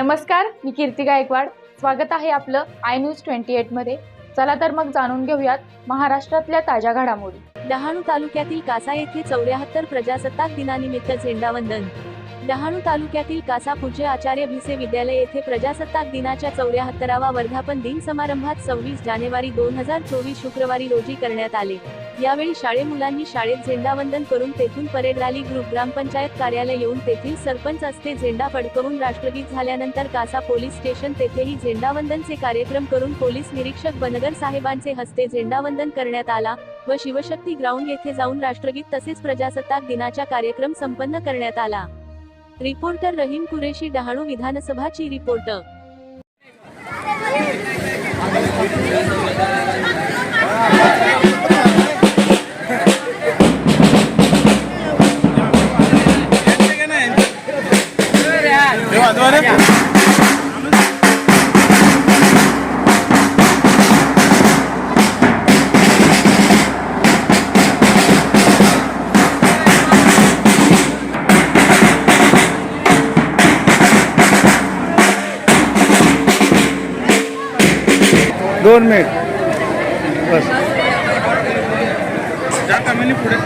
नमस्कार, मी कीर्ती गायकवाड। स्वागत आहे आपलं आय न्यूज 28 मध्ये। चला तर मग जाणून घेऊयात महाराष्ट्रातल्या ताज्या घडामोडी। डहाणू तालुक्यातील कासा येथे 74 प्रजासत्ताक दिनानिमित्त झेंडावंदन। डहाणू तालुक्यातील कासा पूज्य आचार्य भिसे विद्यालय येथे प्रजासत्ताक दिनाच्या 74वा वर्धापन दिन समारंभात 26 जानेवारी 2024 शुक्रवारी रोजी करण्यात आले। यावेळी शाळे मुलांनी शाळेत झेंडावंदन करून तेथून परेड रॅली ग्रुप ग्रामपंचायत कार्यालय येऊन तेथील सरपंच असते झेंडा फडकवून राष्ट्रगीत झाल्यानंतर कासा पोलीस स्टेशन तेथेही झेंडावंदनचे कार्यक्रम करून पोलीस निरीक्षक बनगर साहेबांचे हस्ते झेंडावंदन करण्यात आला व शिवशक्ती ग्राउंड येथे जाऊन राष्ट्रगीत तसेच प्रजासत्ताक दिनाचा कार्यक्रम संपन्न करण्यात आला। रिपोर्टर रहीम कुरेशी, डहाणू विधानसभाची रिपोर्टर। दोन मिनिट बस। जा कमी पुढे